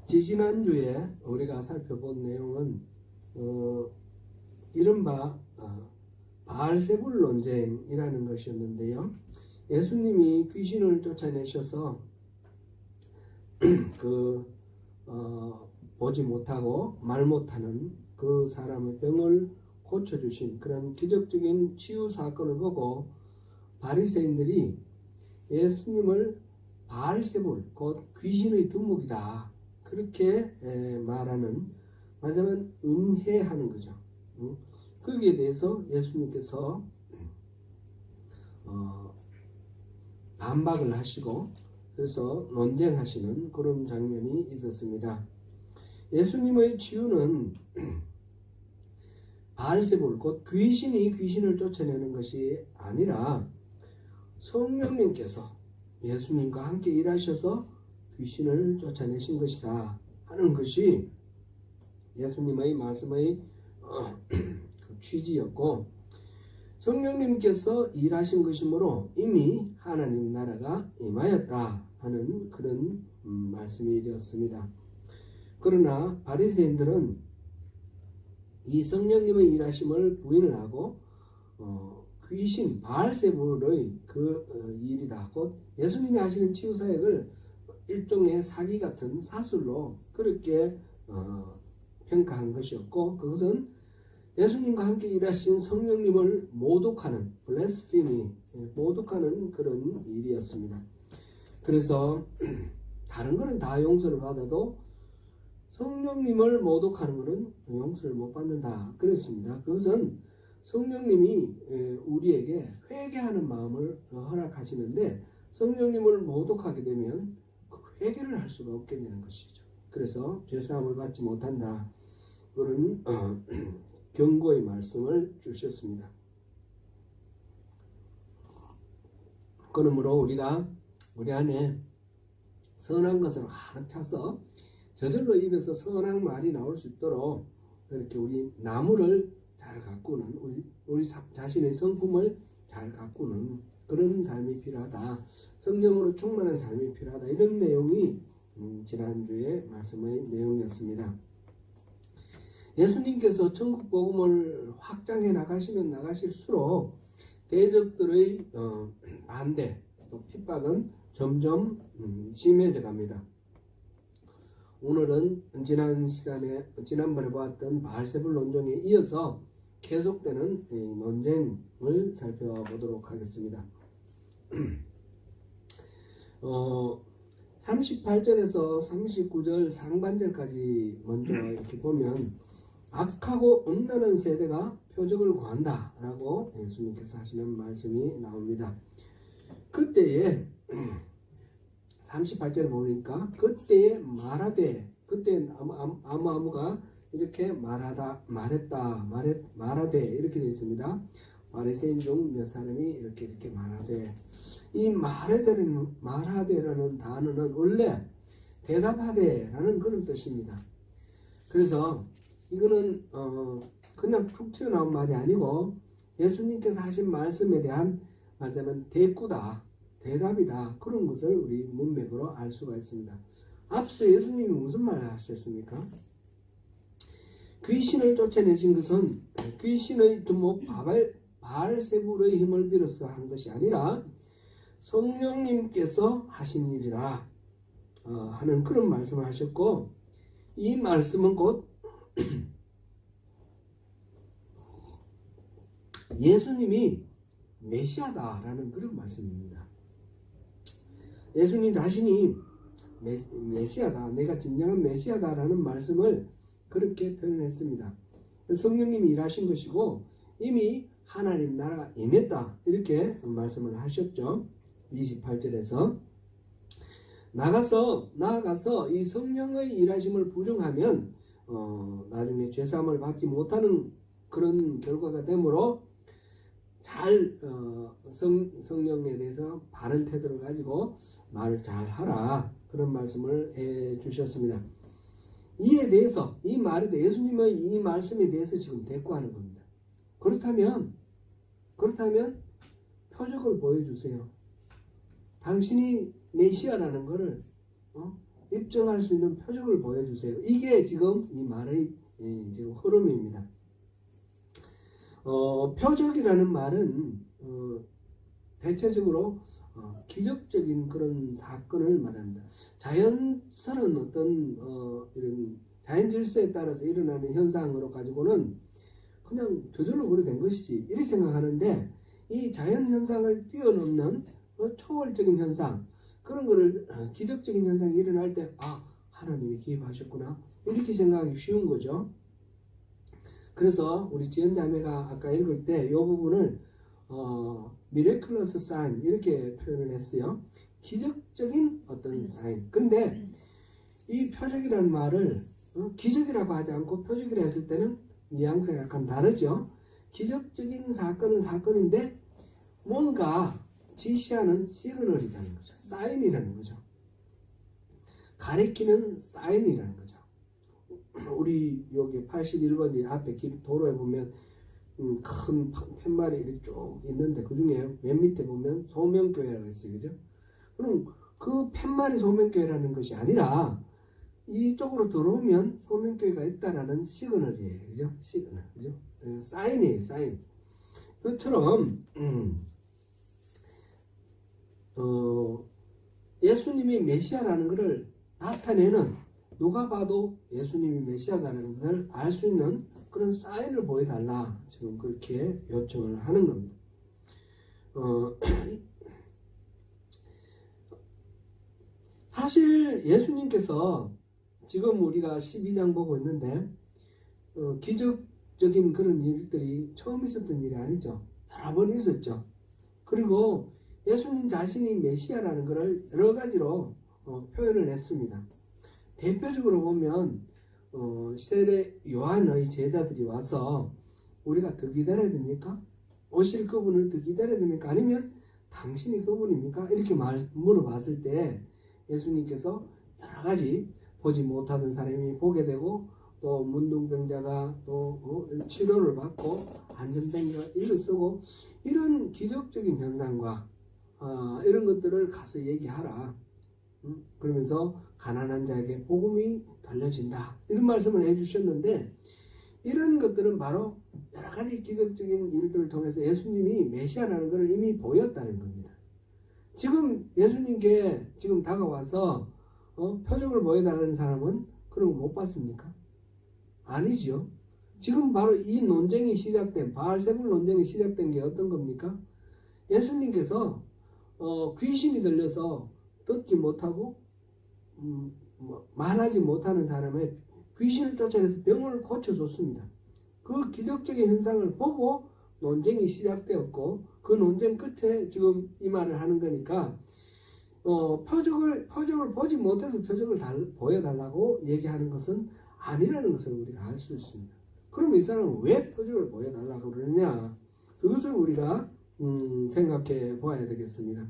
지지난주에 우리가 살펴본 내용은 이른바 바알세불 논쟁이라는 것이었는데요. 예수님이 귀신을 쫓아내셔서 보지 못하고 말 못하는 그 사람의 병을 고쳐주신 그런 기적적인 치유 사건을 보고 바리새인들이 예수님을 바알세불, 곧 귀신의 두목이다, 그렇게 말하자면 음해하는 거죠. 거기에 대해서 예수님께서 반박을 하시고 그래서 논쟁하시는 그런 장면이 있었습니다. 예수님의 치유는 바알세불, 곧 귀신이 귀신을 쫓아내는 것이 아니라 성령님께서 예수님과 함께 일하셔서 귀신을 쫓아내신 것이다 하는 것이 예수님의 말씀의 취지였고, 성령님께서 일하신 것이므로 이미 하나님 나라가 임하였다 하는 그런 말씀이 되었습니다. 그러나 바리새인들은 이 성령님의 일하심을 부인을 하고 귀신 바알세불의 그 일이다, 곧 예수님이 하시는 치유사역을 일종의 사기 같은 사술로 그렇게 평가한 것이었고, 그것은 예수님과 함께 일하신 성령님을 모독하는 블레스피미, 모독하는 그런 일이었습니다. 그래서 다른 거는 다 용서를 받아도 성령님을 모독하는 것은 용서를 못 받는다 그랬습니다. 그것은 성령님이 우리에게 회개하는 마음을 허락하시는데 성령님을 모독하게 되면 회개를 할 수가 없게 되는 것이죠. 그래서 죄사함을 받지 못한다, 그런 경고의 말씀을 주셨습니다. 그러므로 우리가 우리 안에 선한 것을 가득 차서 저절로 입에서 선한 말이 나올 수 있도록 그렇게 우리 나무를 잘 가꾸는, 우리 자신의 성품을 잘 가꾸는 그런 삶이 필요하다, 성령으로 충만한 삶이 필요하다, 이런 내용이 지난주에 말씀의 내용이었습니다. 예수님께서 천국 복음을 확장해 나가실수록 대적들의 반대 또 핍박은 점점 심해져 갑니다. 오늘은 지난번에 보았던 바알세불 논쟁에 이어서 계속되는 논쟁을 살펴보도록 하겠습니다. 38절에서 39절 상반절까지 먼저 이렇게 보면 악하고 음란한 세대가 표적을 구한다 라고 예수님께서 하시는 말씀이 나옵니다. 그때에 38절에 보니까 그때에 말하되, 그때 아무가 이렇게 말하되 이렇게 되어 있습니다. 바리새인 중 몇 사람이 이렇게 말하되, 이 말하되라는 단어는 원래 대답하되라는 그런 뜻입니다. 그래서 이거는 그냥 툭 튀어나온 말이 아니고 예수님께서 하신 말씀에 대한 말하자면 대꾸다, 대답이다, 그런 것을 우리 문맥으로 알 수가 있습니다. 앞서 예수님이 무슨 말을 하셨습니까? 귀신을 쫓아내신 것은 귀신의 두목 바알세불의 힘을 빌어서 한 것이 아니라 성령님께서 하신 일이라 하는 그런 말씀을 하셨고, 이 말씀은 곧 예수님이 메시아다라는 그런 말씀입니다. 예수님 자신이 메시아다, 내가 진정한 메시아다라는 말씀을 그렇게 표현했습니다. 성령님이 일하신 것이고 이미 하나님 나라가 임했다, 이렇게 말씀을 하셨죠. 28절에서 나아가서 이 성령의 일하심을 부정하면 나중에 죄사함을 받지 못하는 그런 결과가 되므로 잘 성령에 대해서 바른 태도를 가지고 말을 잘 하라, 그런 말씀을 해 주셨습니다. 이에 대해서, 이 말에 대해 예수님의 이 말씀에 대해서 지금 대꾸하는 겁니다. 그렇다면 표적을 보여주세요. 당신이 메시아라는 것을 입증할 수 있는 표적을 보여주세요. 이게 지금 이 말의 지금 흐름입니다. 표적이라는 말은 대체적으로 기적적인 그런 사건을 말합니다. 자연스러운 어떤 이런 자연 질서에 따라서 일어나는 현상으로 가지고는 그냥 저절로 그래 된 것이지 이렇게 생각하는데, 이 자연 현상을 뛰어넘는 초월적인 현상, 그런 거를 기적적인 현상이 일어날 때 하나님이 개입하셨구나 이렇게 생각하기 쉬운 거죠. 그래서 우리 지연 자매가 아까 읽을 때 이 부분을 miraculous sign 이렇게 표현을 했어요. 기적적인 어떤 사인. 근데 이 표적이라는 말을 기적이라고 하지 않고 표적이라 했을 때는 뉘앙스가 약간 다르죠. 기적적인 사건은 사건인데 뭔가 지시하는 시그널이라는 거죠. 사인이라는 거죠. 가리키는 사인이라는 거죠. 우리 여기 81번지 앞에 도로에 보면 큰 팻말이 이렇게 쭉 있는데 그 중에 맨 밑에 보면 소명교회라고 했어요. 그죠? 그럼 그 팻말이 소명교회라는 것이 아니라 이쪽으로 들어오면 소명교회가 있다라는 시그널이에요. 그죠? 시그널. 그죠? 사인이에요. 사인. 그처럼 예수님이 메시아라는 것을 나타내는, 누가 봐도 예수님이 메시아다라는 것을 알 수 있는 그런 사인을 보여달라, 지금 그렇게 요청을 하는 겁니다. 사실 예수님께서 지금 우리가 12장 보고 있는데 기적적인 그런 일들이 처음 있었던 일이 아니죠. 여러 번 있었죠. 그리고 예수님 자신이 메시아라는 것을 여러 가지로 표현을 했습니다. 대표적으로 보면 세례 요한의 제자들이 와서 우리가 더 기다려야 됩니까? 오실 그분을 더 기다려야 됩니까? 아니면 당신이 그분입니까? 이렇게 물어봤을 때 예수님께서 여러 가지 보지 못하던 사람이 보게 되고, 또 문둥병자가 또 치료를 받고 안전뱅이가 일어서고, 이런 기적적인 현상과 이런 것들을 가서 얘기하라. 그러면서 가난한 자에게 복음이 들려진다, 이런 말씀을 해주셨는데, 이런 것들은 바로 여러 가지 기적적인 일들을 통해서 예수님이 메시아라는 것을 이미 보였다는 겁니다. 지금 예수님께 지금 다가와서 표적을 보여달라는 사람은 그런 거 못 봤습니까? 아니죠. 지금 바로 이 논쟁이 시작된, 바알세불 논쟁이 시작된 게 어떤 겁니까? 예수님께서 귀신이 들려서 듣지 못하고 말하지 못하는 사람의 귀신을 쫓아내서 병을 고쳐줬습니다. 그 기적적인 현상을 보고 논쟁이 시작되었고, 그 논쟁 끝에 지금 이 말을 하는 거니까 표적을 보지 못해서 표적을 보여달라고 얘기하는 것은 아니라는 것을 우리가 알 수 있습니다. 그럼 이 사람은 왜 표적을 보여달라고 그러느냐, 그것을 우리가 생각해 보아야 되겠습니다.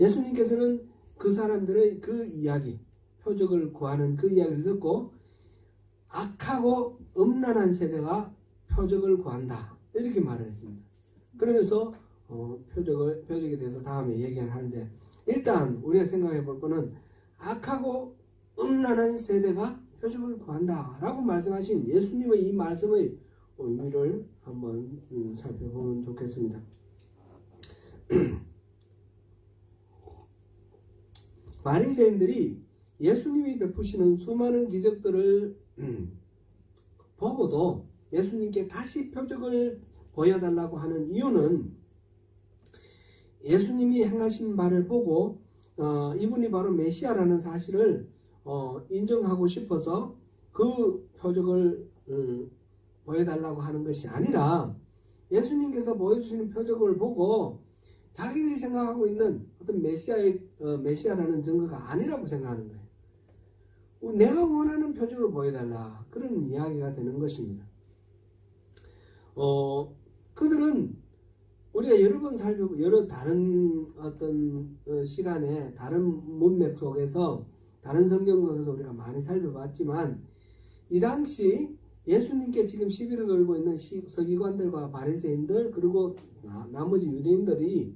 예수님께서는 그 사람들의 그 이야기, 표적을 구하는 그 이야기를 듣고 악하고 음란한 세대가 표적을 구한다, 이렇게 말을 했습니다. 그러면서 표적에 대해서 다음에 얘기를 하는데, 일단 우리가 생각해 볼 거는 악하고 음란한 세대가 표적을 구한다 라고 말씀하신 예수님의 이 말씀의 의미를 한번 살펴보면 좋겠습니다. 바리새인들이 예수님이 베푸시는 수많은 기적들을 보고도 예수님께 다시 표적을 보여달라고 하는 이유는, 예수님이 행하신 바를 보고 이분이 바로 메시아라는 사실을 인정하고 싶어서 그 표적을 보여달라고 하는 것이 아니라, 예수님께서 보여주시는 표적을 보고 자기들이 생각하고 있는 어떤 메시아라는 증거가 아니라고 생각하는 거예요. 내가 원하는 표적을 보여달라, 그런 이야기가 되는 것입니다. 그들은 우리가 여러 번 여러 다른 어떤 시간에 다른 문맥 속에서 다른 성경 속에서 우리가 많이 살펴봤지만, 이 당시 예수님께 지금 시비를 걸고 있는 서기관들과 바리새인들, 그리고 나머지 유대인들이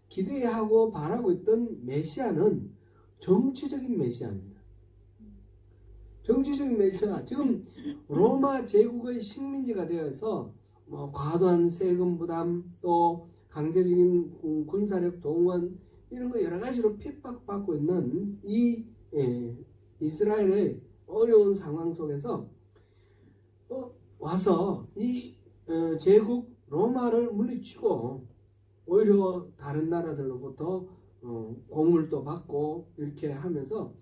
기대하고 바라고 있던 메시아는 정치적인 메시아입니다. 정치적인 메시아. 지금 로마 제국의 식민지가 되어서 과도한 세금 부담, 또 강제적인 군사력 동원, 이런 거 여러 가지로 핍박받고 있는 이 이스라엘의 어려운 상황 속에서 와서 이 제국 로마를 물리치고 오히려 다른 나라들로부터 공물도 받고 이렇게 하면서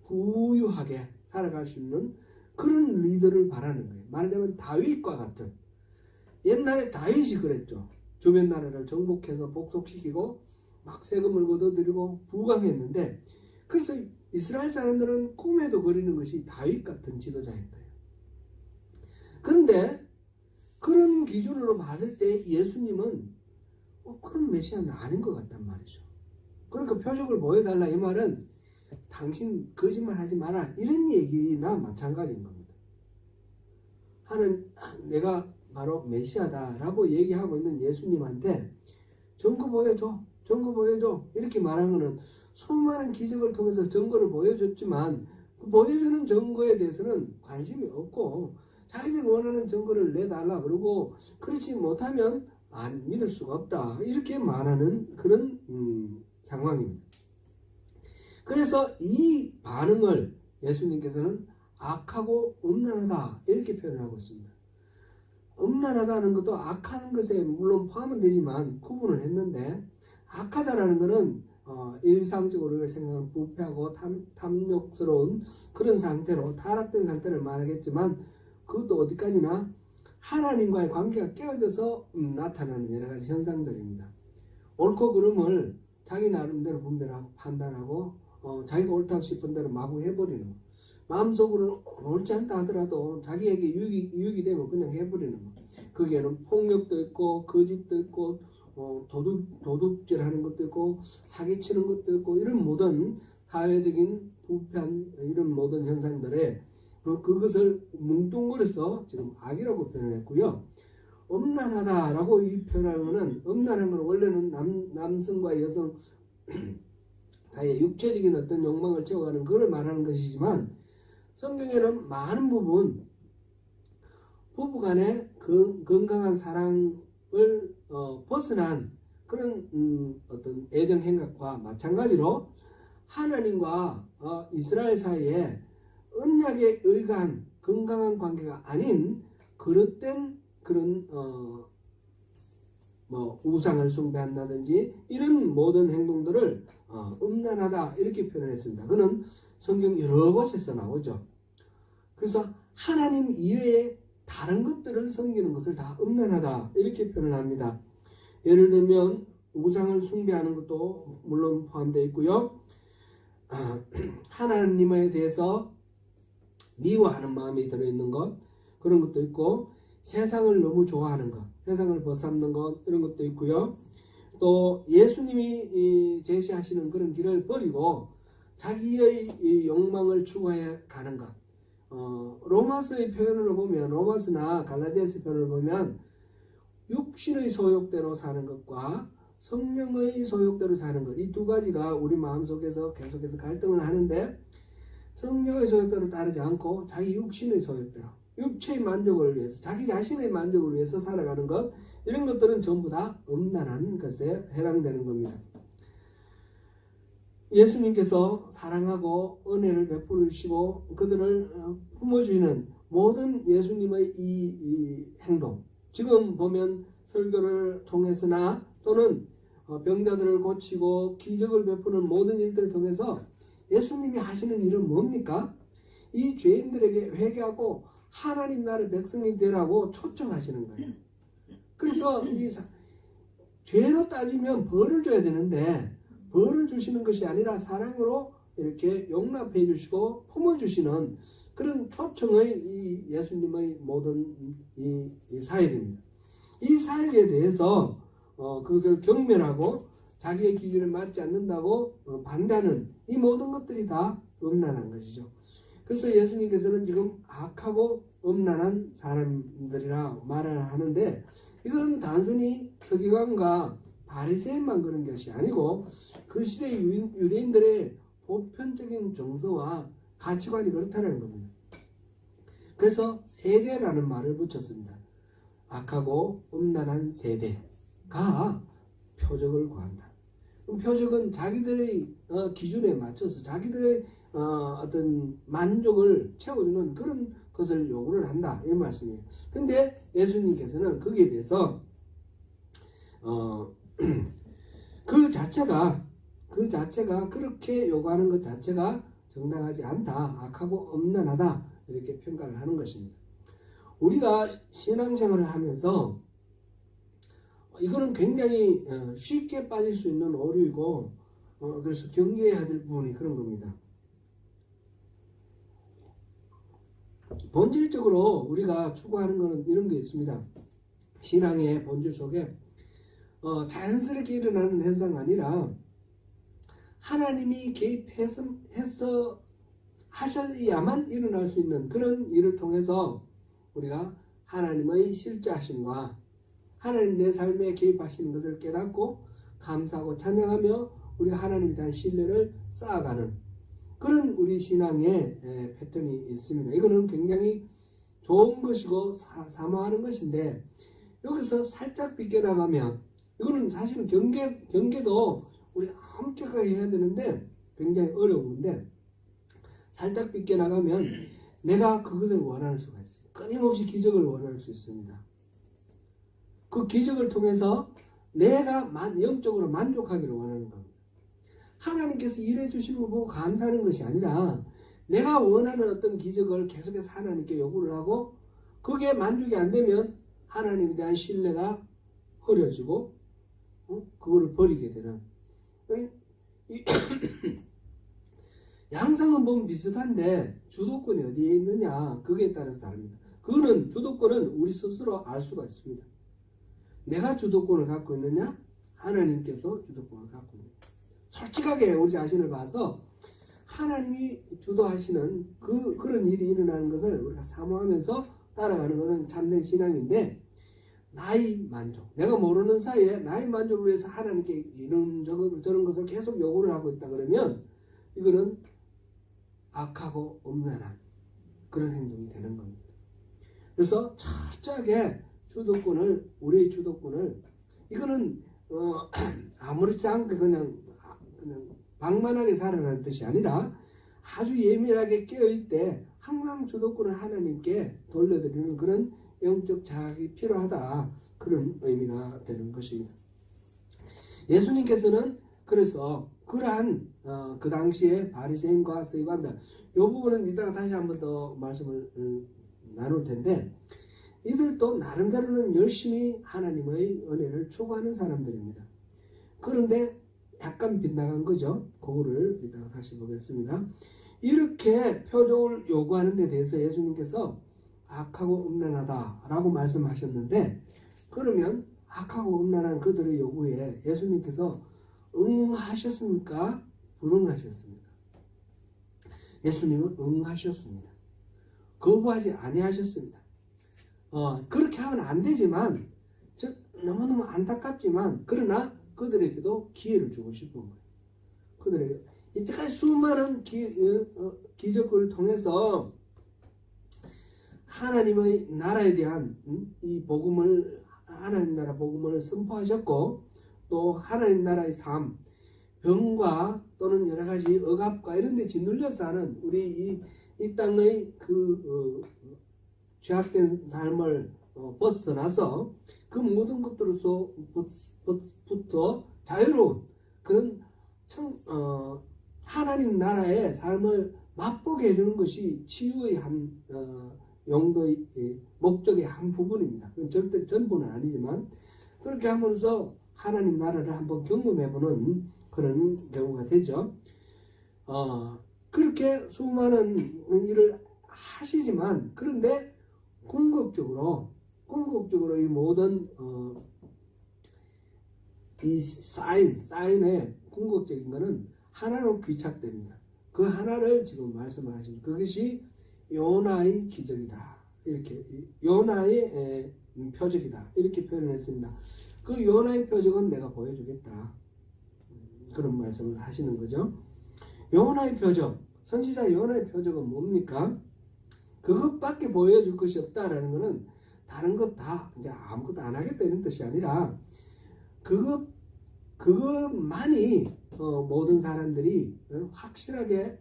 부유하게 살아갈 수 있는 그런 리더를 바라는 거예요. 말하자면 다윗과 같은. 옛날에 다윗이 그랬죠. 주변 나라를 정복해서 복속시키고 막 세금을 걷어들이고 부강했는데, 그래서 이스라엘 사람들은 꿈에도 그리는 것이 다윗 같은 지도자인 거예요. 그런데 그런 기준으로 봤을 때 예수님은 그런 메시아는 아닌 것 같단 말이죠. 그러니까 표적을 보여달라 이 말은 당신 거짓말 하지 마라 이런 얘기나 마찬가지인 겁니다. 내가 바로 메시아다라고 얘기하고 있는 예수님한테 증거 보여줘, 증거 보여줘 이렇게 말하는 것은 수많은 기적을 통해서 증거를 보여줬지만 그 보여주는 증거에 대해서는 관심이 없고 자기들이 원하는 증거를 내달라 그러고 그렇지 못하면 안 믿을 수가 없다 이렇게 말하는 그런 상황입니다. 그래서 이 반응을 예수님께서는 악하고 음란하다 이렇게 표현하고 있습니다. 음란하다는 것도 악하는 것에 물론 포함은 되지만 구분을 했는데, 악하다라는 것은 일상적으로 생각하는 부패하고 탐욕스러운 그런 상태로 타락된 상태를 말하겠지만, 그것도 어디까지나 하나님과의 관계가 깨어져서 나타나는 여러 가지 현상들입니다. 옳고 그름을 자기 나름대로 분별하고 판단하고 자기가 옳다고 싶은 대로 마구 해버리는 거. 마음속으로 옳지 않다 하더라도 자기에게 유익이 되면 그냥 해버리는 거. 거기에는 폭력도 있고 거짓도 있고 도둑질하는 것도 있고 사기치는 것도 있고 이런 모든 사회적인 부패한 이런 모든 현상들에 그것을 뭉뚱그려서 지금 악이라고 표현했고요. 음란하다라고 이 표현하면은, 음란한 건 원래는 남성과 여성 사이의 육체적인 어떤 욕망을 채워가는 그걸 말하는 것이지만, 성경에는 많은 부분 부부간의 건강한 사랑을 벗어난 그런 어떤 애정 행각과 마찬가지로 하나님과 이스라엘 사이에 언약에 의거한 건강한 관계가 아닌 그릇된 그런 우상을 숭배한다든지 이런 모든 행동들을 음란하다 이렇게 표현했습니다. 그는 성경 여러 곳에서 나오죠. 그래서 하나님 이외에 다른 것들을 섬기는 것을 다 음란하다 이렇게 표현을 합니다. 예를 들면 우상을 숭배하는 것도 물론 포함되어 있고요. 하나님에 대해서 미워하는 마음이 들어있는 것, 그런 것도 있고, 세상을 너무 좋아하는 것, 세상을 벗삼는 것, 이런 것도 있고요. 또 예수님이 제시하시는 그런 길을 버리고 자기의 이 욕망을 추구해 가는 것. 로마서의 표현으로 보면, 로마서나 갈라디아서 표현을 보면 육신의 소욕대로 사는 것과 성령의 소욕대로 사는 것, 이 두 가지가 우리 마음속에서 계속해서 갈등을 하는데, 성령의 소욕대로 따르지 않고 자기 육신의 소욕대로, 육체의 만족을 위해서, 자기 자신의 만족을 위해서 살아가는 것, 이런 것들은 전부 다 음란한 것에 해당되는 겁니다. 예수님께서 사랑하고 은혜를 베풀으시고 그들을 품어주시는 모든 예수님의 이 행동, 지금 보면 설교를 통해서나 또는 병자들을 고치고 기적을 베푸는 모든 일들을 통해서 예수님이 하시는 일은 뭡니까? 이 죄인들에게 회개하고 하나님 나라의 백성이 되라고 초청하시는 거예요. 그래서 이 죄로 따지면 벌을 줘야 되는데 벌을 주시는 것이 아니라 사랑으로 이렇게 용납해 주시고 품어주시는 그런 초청의 이 예수님의 모든 이 사역입니다. 이 사역에 대해서 그것을 경멸하고 자기의 기준에 맞지 않는다고 반대하는 이 모든 것들이 다 음란한 것이죠. 그래서 예수님께서는 지금 악하고 음란한 사람들이라 말을 하는데, 이건 단순히 서기관과 바리새인만 그런 것이 아니고 그 시대 유대인들의 보편적인 정서와 가치관이 그렇다는 겁니다. 그래서 세대라는 말을 붙였습니다. 악하고 음란한 세대가 표적을 구한다. 표적은 자기들의 기준에 맞춰서 자기들의 어떤 만족을 채워주는 그런 것을 요구를 한다, 이 말씀이에요. 근데 예수님께서는 거기에 대해서 그 자체가 그렇게 요구하는 것 자체가 정당하지 않다, 악하고 음란하다, 이렇게 평가를 하는 것입니다. 우리가 신앙생활을 하면서 이거는 굉장히 쉽게 빠질 수 있는 오류이고, 그래서 경계해야 될 부분이 그런 겁니다. 본질적으로 우리가 추구하는 것은 이런 게 있습니다. 신앙의 본질 속에 자연스럽게 일어나는 현상이 아니라 하나님이 개입해서 하셔야만 일어날 수 있는 그런 일을 통해서 우리가 하나님의 실제하심과 하나님 내 삶에 개입하시는 것을 깨닫고 감사하고 찬양하며 우리가 하나님에 대한 신뢰를 쌓아가는 그런 우리 신앙의 패턴이 있습니다. 이거는 굉장히 좋은 것이고 사모하는 것인데, 여기서 살짝 빗겨나가면 이거는 사실은 경계도 우리 엄격하게 해야 되는데 굉장히 어려운 건데, 살짝 빗겨나가면 내가 그것을 원할 수가 있어요. 끊임없이 기적을 원할 수 있습니다. 그 기적을 통해서 내가 영적으로 만족하기를 원하는 겁니다. 하나님께서 일해 주시는 거 보고 감사하는 것이 아니라 내가 원하는 어떤 기적을 계속해서 하나님께 요구를 하고 그게 만족이 안 되면 하나님에 대한 신뢰가 흐려지고 그거를 버리게 되는 양상은 보면 비슷한데 주도권이 어디에 있느냐, 그거에 따라서 다릅니다. 그거는 주도권은 우리 스스로 알 수가 있습니다. 내가 주도권을 갖고 있느냐, 하나님께서 주도권을 갖고 있느냐. 솔직하게 우리 자신을 봐서 하나님이 주도하시는 그런 일이 일어나는 것을 우리가 사모하면서 따라가는 것은 참된 신앙인데, 나의 만족, 내가 모르는 사이에 나의 만족을 위해서 하나님께 이런 저런 것을 계속 요구를 하고 있다 그러면 이거는 악하고 음란한 그런 행동이 되는 겁니다. 그래서 철저하게 우리의 주도권을 이거는 아무렇지 않게 그냥 방만하게 살아가는 뜻이 아니라 아주 예민하게 깨어있을 때 항상 주도권을 하나님께 돌려드리는 그런 영적 자각이 필요하다, 그런 의미가 되는 것입니다. 예수님께서는 그래서 그러한 그 당시에 바리새인과 서기관들, 이 부분은 이따가 다시 한번 더 말씀을 나눌 텐데, 이들도 나름대로는 열심히 하나님의 은혜를 추구하는 사람들입니다. 그런데 약간 빗나간 거죠. 그거를 이따가 다시 보겠습니다. 이렇게 표적을 요구하는 데 대해서 예수님께서 악하고 음란하다라고 말씀하셨는데, 그러면 악하고 음란한 그들의 요구에 예수님께서 응하셨습니까? 불응하셨습니까? 예수님은 응하셨습니다. 거부하지 아니하셨습니다. 그렇게 하면 안 되지만, 너무너무 안타깝지만, 그러나 그들에게도 기회를 주고 싶은 거예요. 그들에게 이때까지 수많은 기적을 통해서 하나님의 나라에 대한 이 복음을, 하나님 나라 복음을 선포하셨고, 또 하나님 나라의 삶, 병과 또는 여러 가지 억압과 이런 데 짓눌려서 하는 우리 이 땅의 죄악된 삶을 벗어나서 그 모든 것들로서부터 자유로운 그런 하나님 나라의 삶을 맛보게 해주는 것이 치유의 한 용도의 목적의 한 부분입니다. 절대 전부는 아니지만 그렇게 하면서 하나님 나라를 한번 경험해보는 그런 경우가 되죠. 그렇게 수많은 일을 하시지만, 그런데 궁극적으로 이 모든 이 사인의 궁극적인 것은 하나로 귀착됩니다. 그 하나를 지금 말씀을 하십니다. 그것이 요나의 기적이다, 이렇게 요나의 표적이다, 이렇게 표현을 했습니다. 그 요나의 표적은 내가 보여주겠다, 그런 말씀을 하시는 거죠. 요나의 표적, 선지자 요나의 표적은 뭡니까? 그것밖에 보여줄 것이 없다라는 것은 다른 것 다 이제 아무것도 안 하겠다는 뜻이 아니라 그것만이 모든 사람들이 확실하게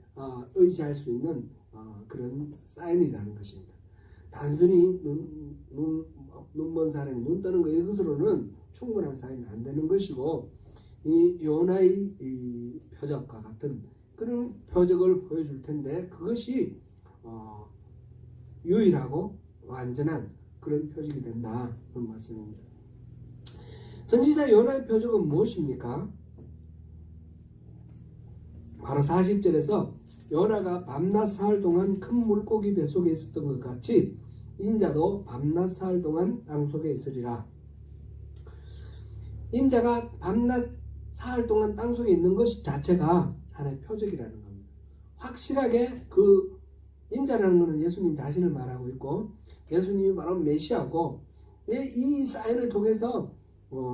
의지할 수 있는 그런 사인이라는 것입니다. 단순히 눈먼 사람이 눈 뜨는 거 이것으로는 충분한 사인은 안 되는 것이고, 이 요나의 이 표적과 같은 그런 표적을 보여줄 텐데 그것이 유일하고 완전한 그런 표적이 된다, 그런 말씀입니다. 선지자 요나의 표적은 무엇입니까? 바로 40절에서 요나가 밤낮 사흘 동안 큰 물고기 뱃속에 있었던 것 같이 인자도 밤낮 사흘 동안 땅속에 있으리라. 인자가 밤낮 사흘 동안 땅속에 있는 것 자체가 하나의 표적이라는 겁니다. 확실하게 그 인자라는 것은 예수님 자신을 말하고 있고, 예수님이 바로 메시아고, 이 사인을 통해서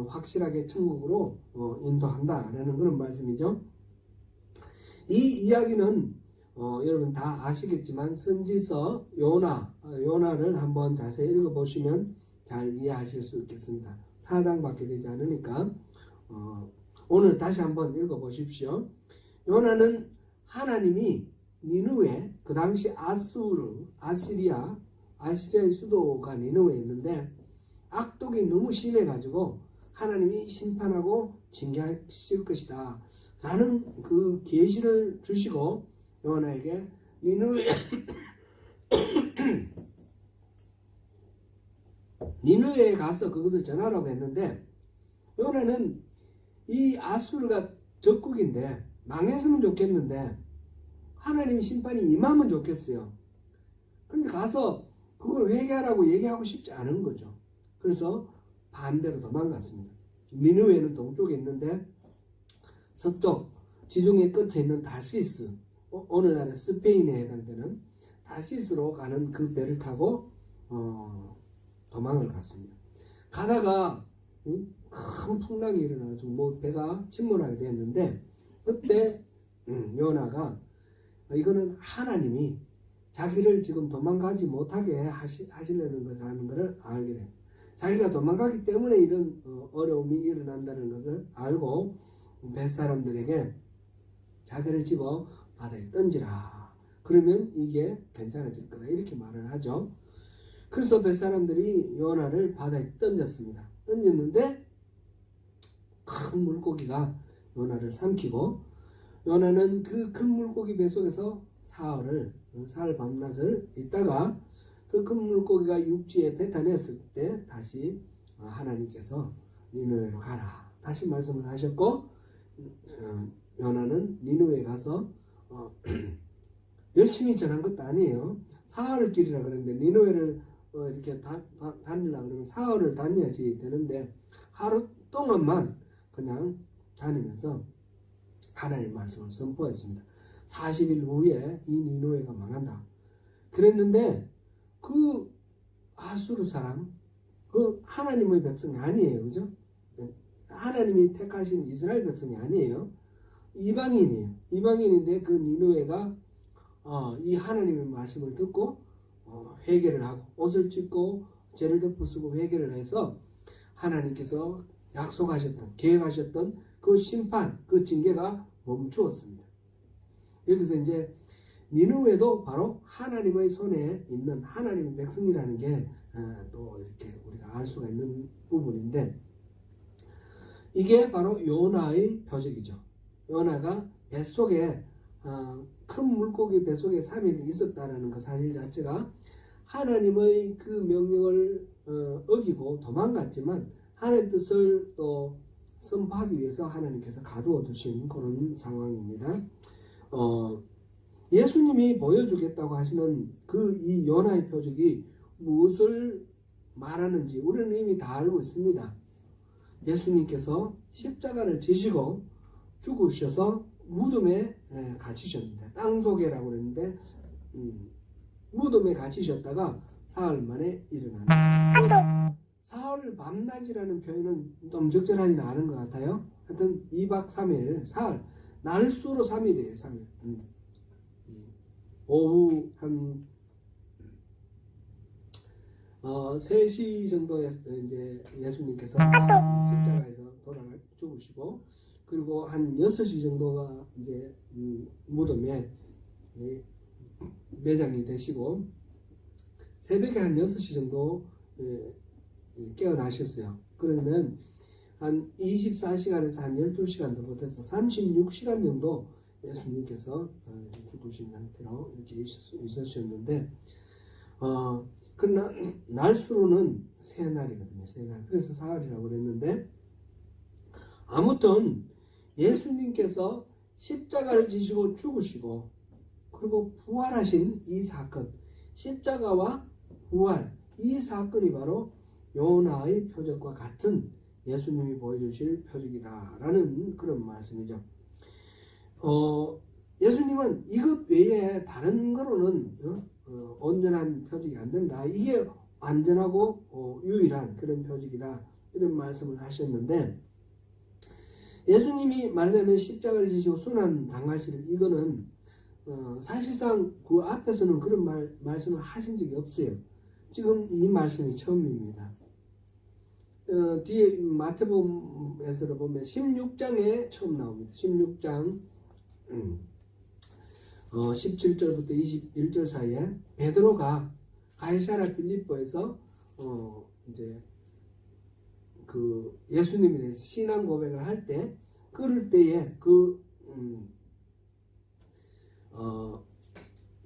확실하게 천국으로 인도한다라는 그런 말씀이죠. 이 이야기는 여러분 다 아시겠지만 선지서 요나를 한번 자세히 읽어보시면 잘 이해하실 수 있겠습니다. 4장밖에 되지 않으니까 오늘 다시 한번 읽어보십시오. 요나는 하나님이 니느웨, 그 당시 아시리아의 수도가 니느웨에 있는데 악독이 너무 심해가지고 하나님이 심판하고 징계하실 것이다 라는 그 계시를 주시고 요나에게 니느웨에 가서 그것을 전하라고 했는데, 요나는 이 아수르가 적국인데 망했으면 좋겠는데 하나님의 심판이 임하면 좋겠어요. 그런데 가서 그걸 회개하라고 얘기하고 싶지 않은 거죠. 그래서 반대로 도망갔습니다. 니느웨는 동쪽에 있는데 서쪽 지중해 끝에 있는 다시스, 오늘날의 스페인에 해당되는 다시스로 가는 그 배를 타고 도망을 갔습니다. 가다가 큰 풍랑이 일어나서 배가 침몰하게 되었는데, 그때 요나가 이거는 하나님이 자기를 지금 도망가지 못하게 하시려는 거라는 것을 알게 됩니다. 자기가 도망가기 때문에 이런 어려움이 일어난다는 것을 알고 뱃사람들에게 자기를 집어 바다에 던지라. 그러면 이게 괜찮아질 거다, 이렇게 말을 하죠. 그래서 뱃사람들이 요나를 바다에 던졌습니다. 던졌는데 큰 물고기가 요나를 삼키고, 요나는 그 큰 물고기 뱃속에서 사흘 밤낮을 있다가 그 큰 물고기가 육지에 뱉어냈을 때 다시 하나님께서 니느웨로 가라 다시 말씀을 하셨고, 요나는 니느웨에 가서 열심히 전한 것도 아니에요. 사흘 길이라 그랬는데 니느웨를 이렇게 다니려고 그러면 사흘을 다녀야지 되는데 하루 동안만 그냥 다니면서 하나님의 말씀을 선포했습니다. 40일 후에 이 니느웨가 망한다 그랬는데, 그 아수르 사람, 그 하나님의 백성이 아니에요. 그죠? 하나님이 택하신 이스라엘 백성이 아니에요. 이방인이에요. 이방인인데 그 니느웨가 이 하나님의 말씀을 듣고 회개를 하고 옷을 찢고 죄를 덮어쓰고 회개를 해서 하나님께서 약속하셨던, 계획하셨던 그 심판, 그 징계가 멈추었습니다. 여기서 이제 니느웨도 바로 하나님의 손에 있는 하나님의 백성이라는 게 또 이렇게 우리가 알 수가 있는 부분인데, 이게 바로 요나의 표적이죠. 요나가 뱃속에 큰 물고기 뱃속에 3일 있었다라는 그 사실 자체가 하나님의 그 명령을 어기고 도망갔지만 하나님 뜻을 또 선포하기 위해서 하나님께서 가두어 두신 그런 상황입니다. 예수님이 보여주겠다고 하시는 그 이 요나의 표적이 무엇을 말하는지 우리는 이미 다 알고 있습니다. 예수님께서 십자가를 지시고 죽으셔서 무덤에 갇히셨는데, 땅속에라고 그랬는데 무덤에 갇히셨다가 사흘 만에 일어나는, 사흘 밤낮이라는 표현은 좀 적절하지는 않은 것 같아요. 하여튼 2박 3일 사흘, 날수로 3일이에요. 3일. 오후 한 3시 정도에 이제 예수님께서 십자가에서 돌아가 죽으시고, 그리고 한 6시 정도가 이제 무덤에 매장이 되시고, 새벽에 한 6시 정도 깨어나셨어요. 그러면 한 24시간에서 한 12시간 더 못해서 36시간 정도 예수님께서 죽으신 상태로 이렇게 있으셨는데, 그러나 날수로는 세 날이거든요. 세 날. 그래서 사흘이라고 그랬는데, 아무튼 예수님께서 십자가를 지시고 죽으시고 그리고 부활하신 이 사건, 십자가와 부활, 이 사건이 바로 요나의 표적과 같은 예수님이 보여주실 표적이다라는 그런 말씀이죠. 예수님은 이것 외에 다른 거로는 온전한 표적이 안 된다. 이게 완전하고 유일한 그런 표적이다. 이런 말씀을 하셨는데, 예수님이 말하자면 십자가를 지시고 순환 당하실 이거는 사실상 그 앞에서는 그런 말씀을 하신 적이 없어요. 지금 이 말씀이 처음입니다. 뒤에 마태복음에서 보면 16장에 처음 나옵니다. 16장 17절부터 21절 사이에 베드로가 가이사랴 빌립보에서 이제 그 예수님에 대해서 신앙 고백을 할 때, 그럴 때에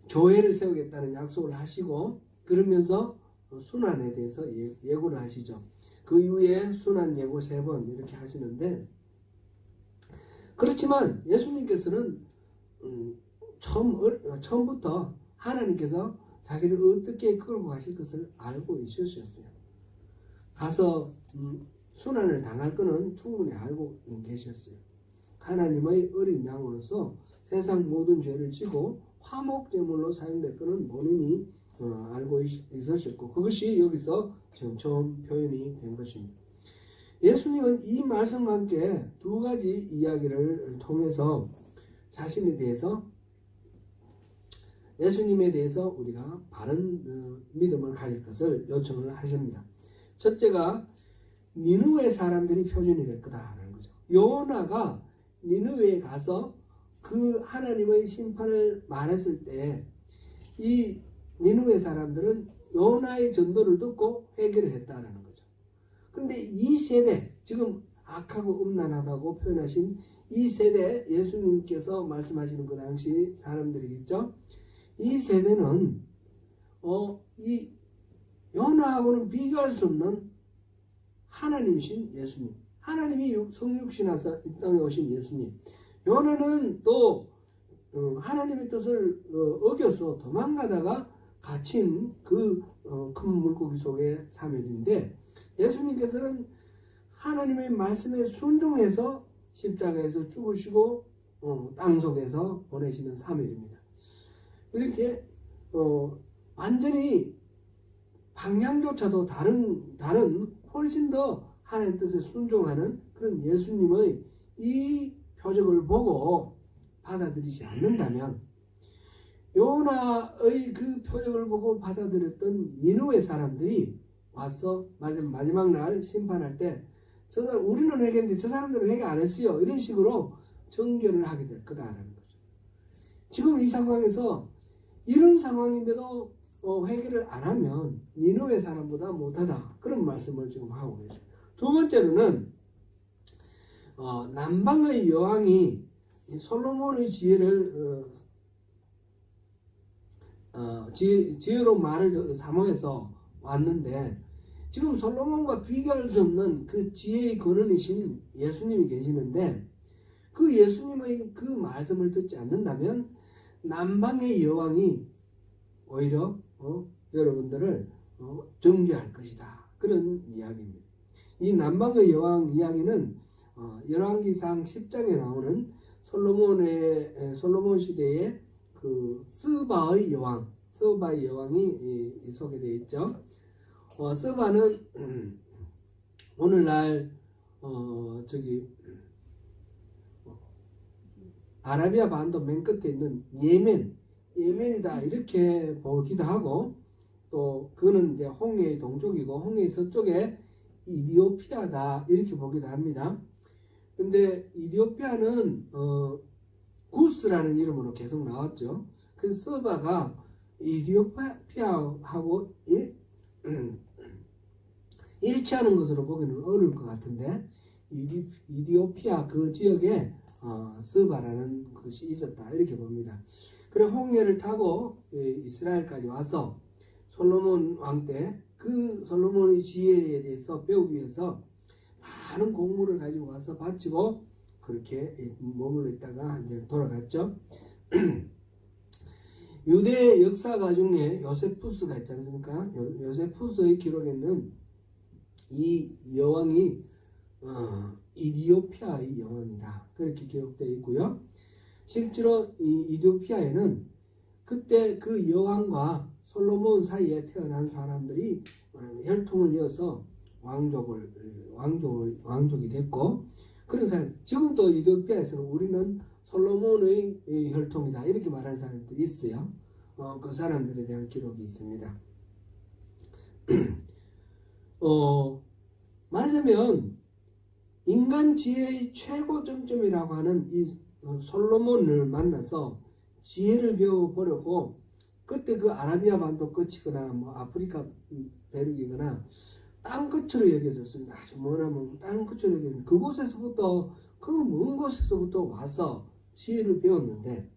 교회를 세우겠다는 약속을 하시고, 그러면서 순환에 대해서 예고를 하시죠. 그 이후에 순환 예고 3번 이렇게 하시는데, 그렇지만 예수님께서는 처음부터 하나님께서 자기를 어떻게 끌고 가실 것을 알고 있으셨어요. 가서 순환을 당할 것은 충분히 알고 계셨어요. 하나님의 어린 양으로서 세상 모든 죄를 지고 화목제물로 사용될 것은 본인이 알고 있으셨고, 그것이 여기서 지금 처음 표현이 된 것입니다. 예수님은 이 말씀과 함께 두 가지 이야기를 통해서 자신에 대해서, 예수님에 대해서 우리가 바른 믿음을 가질 것을 요청을 하십니다. 첫째가 니느웨 사람들이 표준이 될 거다라는 거죠. 요나가 니느웨에 가서 그 하나님의 심판을 말했을 때 이 니느웨 사람들은 요나의 전도를 듣고 회개를 했다라는 거죠. 그런데 이 세대, 지금 악하고 음란하다고 표현하신 이 세대, 예수님께서 말씀하시는 그 당시 사람들이겠죠. 이 세대는 이 요나하고는 비교할 수 없는 하나님이신 예수님, 하나님이 성육신하사 이 땅에 오신 예수님. 요나는 또 하나님의 뜻을 어겨서 도망가다가 갇힌 그 큰 물고기 속의 사멸인데, 예수님께서는 하나님의 말씀에 순종해서 십자가에서 죽으시고 땅 속에서 보내시는 사멸입니다. 이렇게 완전히 방향조차도 다른 훨씬 더 하나님 뜻에 순종하는 그런 예수님의 이 표적을 보고 받아들이지 않는다면, 요나의 그 표적을 보고 받아들였던 니느웨 사람들이 와서 마지막 날 심판할 때, 저 사람 우리는 회개했는데 저 사람들은 회개 안 했어요, 이런 식으로 정죄를 하게 될 거다라는 거죠. 지금 이 상황에서 이런 상황인데도 회개를 안 하면 니느웨 사람보다 못하다, 그런 말씀을 지금 하고 계세요. 두 번째로는 남방의 여왕이 솔로몬의 지혜를 지혜로 말을 사모해서 왔는데, 지금 솔로몬과 비교할 수 없는 그 지혜의 근원이신 예수님이 계시는데, 그 예수님의 그 말씀을 듣지 않는다면 남방의 여왕이 오히려 여러분들을 정죄할 것이다, 그런 이야기입니다. 이 남방의 여왕 이야기는 열왕기상 10장에 나오는 솔로몬 시대의 그 스바의 여왕이 소개되어 있죠. 스바는 오늘날 아라비아 반도 맨 끝에 있는 예멘이다 이렇게 보기도 하고, 또 그거는 이제 홍해의 동쪽이고 홍해의 서쪽에 이디오피아다 이렇게 보기도 합니다. 근데 이디오피아는 구스라는 이름으로 계속 나왔죠. 그래서 서바가 이디오피아하고 일치하는 것으로 보기는 어려울 것 같은데, 이디오피아 그 지역에 서바라는 것이 있었다 이렇게 봅니다. 그래 홍해를 타고 이스라엘까지 와서 솔로몬 왕 때 그 솔로몬의 지혜에 대해서 배우기 위해서 많은 공물을 가지고 와서 바치고 그렇게 머물러 있다가 이제 돌아갔죠. 유대 역사가 중에 요세푸스가 있지 않습니까? 요세푸스의 기록에는 이 여왕이 이디오피아의 여왕이다 그렇게 기록되어 있고요. 실제로 이 이디오피아에는 그때 그 여왕과 솔로몬 사이에 태어난 사람들이 혈통을 이어서 왕족이 됐고, 그런 사람, 지금도 이디오피아에서는 우리는 솔로몬의 혈통이다 이렇게 말하는 사람들이 있어요. 그 사람들에 대한 기록이 있습니다. 말하자면 인간 지혜의 최고 정점이라고 하는 이 솔로몬을 만나서 지혜를 배워보려고, 그때 그 아라비아 반도 끝이거나 뭐 아프리카 대륙이거나 땅 끝으로 여겨졌습니다. 아주 머나먼 땅 끝으로 여겨졌는데, 그곳에서부터 그 먼 곳에서부터 와서 지혜를 배웠는데,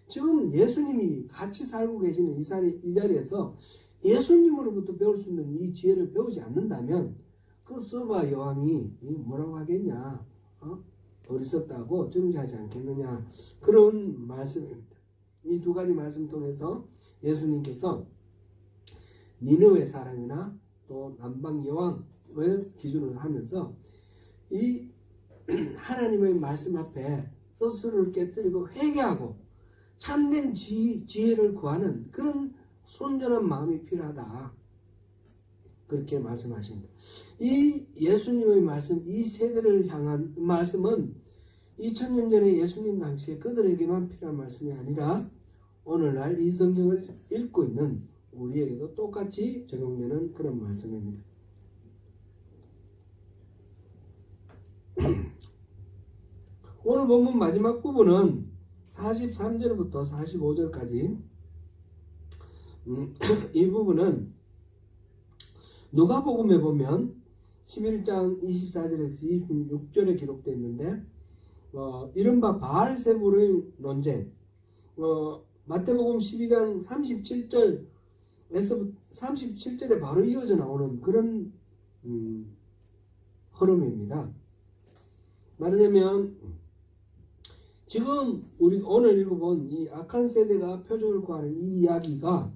지금 예수님이 같이 살고 계시는 이 자리에서 예수님으로부터 배울 수 있는 이 지혜를 배우지 않는다면 그 서바 여왕이 뭐라고 하겠냐, 어리석다고 정죄하지 않겠느냐, 그런 말씀입니다. 이 두 가지 말씀 통해서 예수님께서 니느웨 사람이나 또 남방 여왕을 기준으로 하면서 이 하나님의 말씀 앞에 스스로를 깨뜨리고 회개하고 참된 지혜를 구하는 그런 손절한 마음이 필요하다 그렇게 말씀하십니다. 이 예수님의 말씀, 이 세대를 향한 말씀은 2000년 전에 예수님 당시에 그들에게만 필요한 말씀이 아니라 오늘날 이 성경을 읽고 있는 우리에게도 똑같이 적용되는 그런 말씀입니다. 오늘 본문 마지막 부분은 43절부터 45절까지 이 부분은 누가복음에 보면 11장 24절에서 26절에 기록되어 있는데, 이른바 바알세불의 논쟁, 마태복음 12장 37절에서 37절에 바로 이어져 나오는 그런 흐름입니다. 말하자면 지금 우리 오늘 읽어본 이 악한 세대가 표적을 구하는 이 이야기가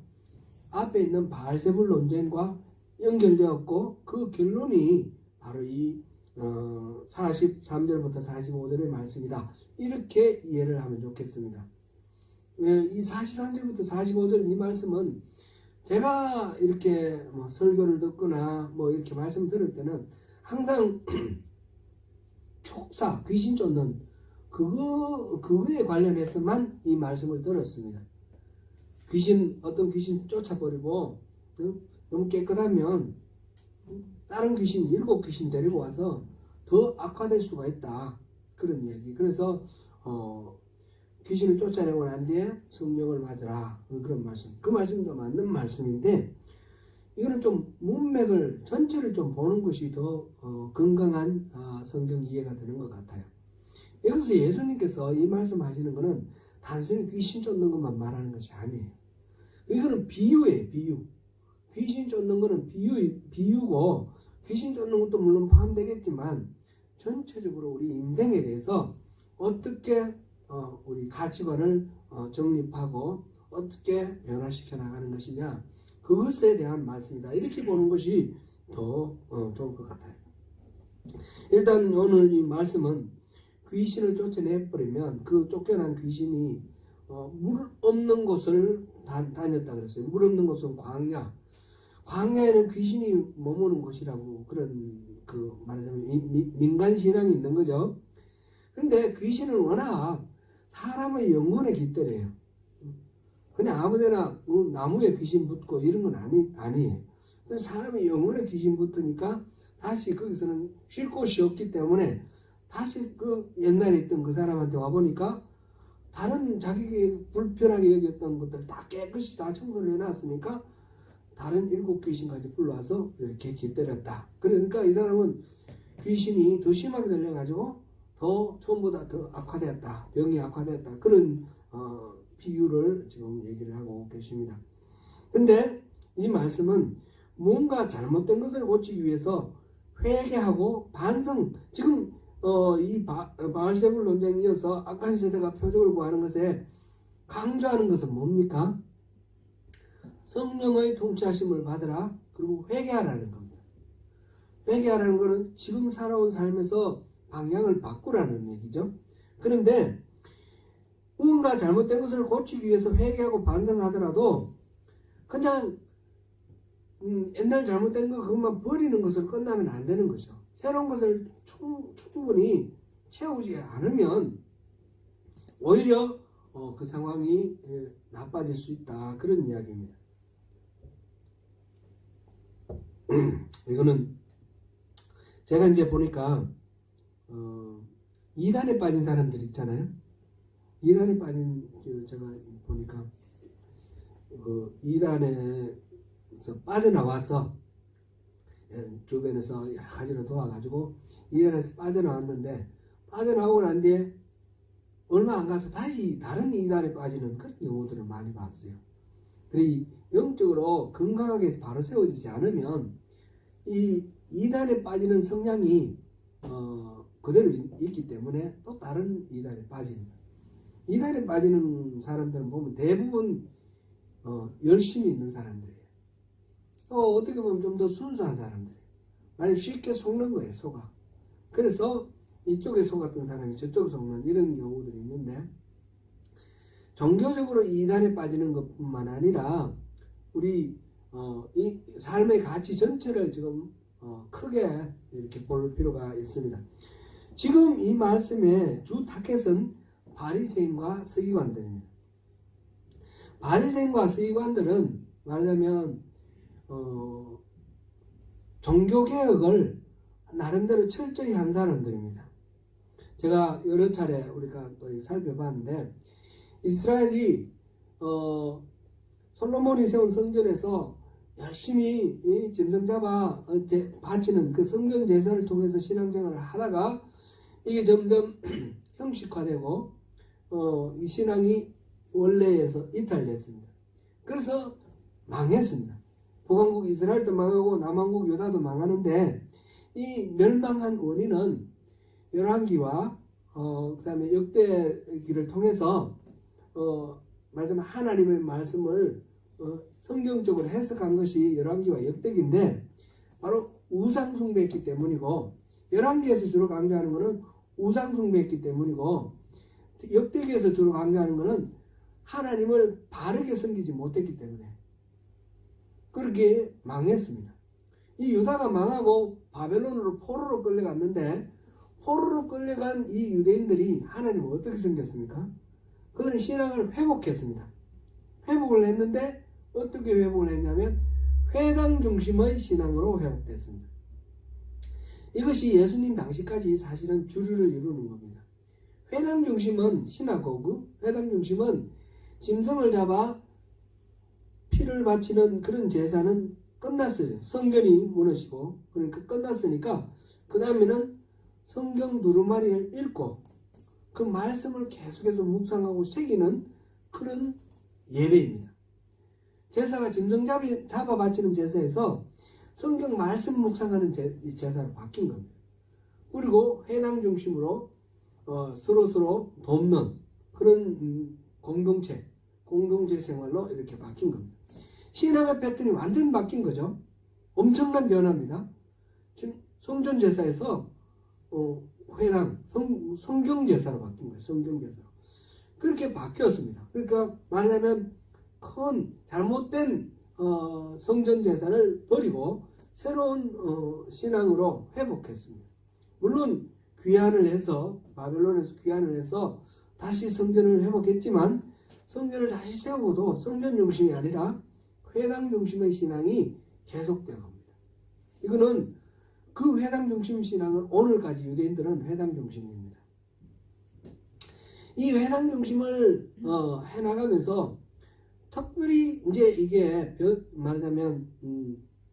앞에 있는 바알세불 논쟁과 연결되었고, 그 결론이 바로 이 43절부터 45절의 말씀이다 이렇게 이해를 하면 좋겠습니다. 이 43절부터 45절 이 말씀은 제가 이렇게 뭐 설교를 듣거나 뭐 이렇게 말씀 들을 때는 항상 촉사, 귀신 쫓는 그거에 관련해서만 이 말씀을 들었습니다. 어떤 귀신 쫓아버리고 너무 깨끗하면 다른 귀신 7귀신 데리고 와서 더 악화될 수가 있다 그런 이야기. 그래서 귀신을 쫓아내고 난 뒤에 성령을 맞으라 그런 말씀. 그 말씀도 맞는 말씀인데, 이거는 좀 문맥을 전체를 좀 보는 것이 더 건강한 성경 이해가 되는 것 같아요. 여기서 예수님께서 이 말씀하시는 것은 단순히 귀신 쫓는 것만 말하는 것이 아니에요. 이거는 비유예요. 비유. 귀신 쫓는 것은 비유고, 귀신 쫓는 것도 물론 포함되겠지만 전체적으로 우리 인생에 대해서 어떻게 우리 가치관을 정립하고 어떻게 변화시켜 나가는 것이냐, 그것에 대한 말씀이다 이렇게 보는 것이 더 좋을 것 같아요. 일단 오늘 이 말씀은 귀신을 쫓아내버리면 그 쫓겨난 귀신이 물 없는 곳을 다녔다 그랬어요. 물 없는 곳은 광야에는 귀신이 머무는 곳이라고, 그런 말하자면 민간 신앙이 있는 거죠. 그런데 귀신은 워낙 사람의 영혼에 깃들어요. 그냥 아무데나 나무에 귀신 붙고 이런 건 아니에요. 그래서 사람의 영혼에 귀신 붙으니까 다시 거기서는 쉴 곳이 없기 때문에 다시 그 옛날에 있던 그 사람한테 와보니까 다른 자기가 불편하게 여겼던 것들 다 깨끗이 다 청소를 해놨으니까 다른 7 귀신까지 불러와서 이렇게 깃들였다. 그러니까 이 사람은 귀신이 더 심하게 들려가지고 더 처음보다 더 악화되었다. 병이 악화되었다. 그런 비유를 지금 얘기를 하고 계십니다. 근데 이 말씀은 뭔가 잘못된 것을 고치기 위해서 회개하고 반성, 지금 이 바알세불 논쟁에 이어서 악한 세대가 표적을 구하는 것에 강조하는 것은 뭡니까? 성령의 통치하심을 받으라. 그리고 회개하라는 겁니다. 회개하라는 것은 지금 살아온 삶에서 방향을 바꾸라는 얘기죠. 그런데 뭔가 잘못된 것을 고치기 위해서 회개하고 반성하더라도 그냥 옛날 잘못된 거 그것만 버리는 것으로 끝나면 안 되는 거죠. 새로운 것을 충분히 채우지 않으면 오히려 그 상황이 나빠질 수 있다. 그런 이야기입니다. 이거는 제가 이제 보니까 이단에 빠진 사람들 있잖아요. 이단에 빠진 제가 보니까 그 이단에서 빠져나와서 주변에서 여러 가지로 도와가지고 이단에서 빠져나왔는데 빠져나오고 난 뒤에 얼마 안 가서 다시 다른 이단에 빠지는 그런 경우들을 많이 봤어요. 그리고 영적으로 건강하게 바로 세워지지 않으면 이 이단에 빠지는 성향이 그대로 있기 때문에 또 다른 이단에 빠집니다. 이단에 빠지는 사람들은 보면 대부분 열심히 있는 사람들이에요. 또 어떻게 보면 좀 더 순수한 사람들이에요. 많이 쉽게 속는 거예요, 속아. 그래서 이쪽에 속았던 사람이 저쪽에 속는 이런 경우들이 있는데, 종교적으로 이단에 빠지는 것뿐만 아니라 우리 이 삶의 가치 전체를 지금 크게 이렇게 볼 필요가 있습니다. 지금 이 말씀의 주 타겟은 바리새인과 서기관들입니다. 바리새인과 서기관들은 말하자면 종교개혁을 나름대로 철저히 한 사람들입니다. 제가 여러 차례 우리가 또 살펴봤는데 이스라엘이 솔로몬이 세운 성전에서 열심히 짐승 잡아 바치는 그 성전 제사를 통해서 신앙생활을 하다가 이게 점점 형식화되고 이 신앙이 원래에서 이탈됐습니다. 그래서 망했습니다. 북왕국 이스라엘도 망하고 남왕국 유다도 망하는데 이 멸망한 원인은 열왕기와 그 다음에 역대기를 통해서 말하자면 하나님의 말씀을 성경적으로 해석한 것이 열왕기와 역대기인데 바로 우상숭배했기 때문이고, 열왕기에서 주로 강조하는 것은 우상숭배했기 때문이고, 역대기에서 주로 강조하는 것은 하나님을 바르게 섬기지 못했기 때문에 그렇게 망했습니다. 이 유다가 망하고 바벨론으로 포로로 끌려갔는데, 포로로 끌려간 이 유대인들이 하나님을 어떻게 섬겼습니까? 그들은 신앙을 회복했습니다. 회복을 했는데 어떻게 회복을 했냐면 회당 중심의 신앙으로 회복됐습니다. 이것이 예수님 당시까지 사실은 주류를 이루는 겁니다. 회당 중심은 시나고그, 회당 중심은 짐승을 잡아 피를 바치는 그런 제사는 끝났어요. 성전이 무너지고 그러니까 끝났으니까 그 다음에는 성경 두루마리를 읽고 그 말씀을 계속해서 묵상하고 새기는 그런 예배입니다. 제사가 짐승 잡아 바치는 제사에서 성경 말씀 묵상하는 제사로 바뀐 겁니다. 그리고 회당 중심으로 서로 돕는 그런 공동체 생활로 이렇게 바뀐 겁니다. 신앙의 패턴이 완전히 바뀐 거죠. 엄청난 변화입니다. 지금 성전 제사에서 회당 성경 제사로 바뀐 거예요. 성경 제사로 그렇게 바뀌었습니다. 그러니까 말하자면 큰 잘못된 성전 제사를 버리고 새로운 신앙으로 회복했습니다. 물론 귀환을 해서 바벨론에서 귀환을 해서 다시 성전을 회복했지만 성전을 다시 세우고도 성전 중심이 아니라 회당 중심의 신앙이 계속되어 갑니다. 이거는 그 회당 중심 신앙은 오늘까지 유대인들은 회당 중심입니다. 이 회당 중심을 해나가면서 특별히 이제 이게 말하자면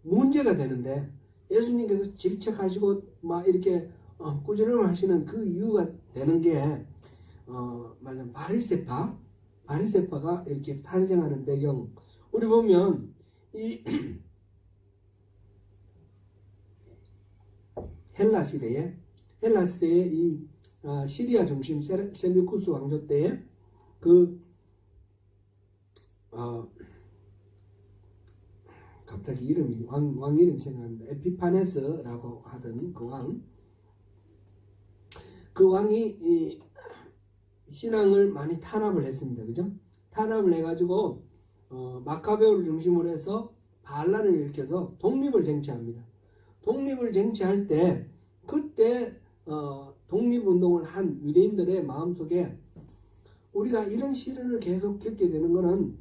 문제가 되는데 예수님께서 질책하시고 막 이렇게 꾸지람을 하시는 그 이유가 되는 게 말하자면 바리새파가 이렇게 탄생하는 배경. 우리 보면 이 헬라 시대에 이 시리아 중심 셀류쿠스 왕조 때에 갑자기 이름이 왕 이름 생각납니다. 에피파네스라고 하던 그 왕이 이 신앙을 많이 탄압을 했습니다. 그죠? 탄압을 해가지고 마카베오를 중심으로 해서 반란을 일으켜서 독립을 쟁취합니다. 독립을 쟁취할 때 그때 독립운동을 한 유대인들의 마음속에 우리가 이런 시련을 계속 겪게 되는 것은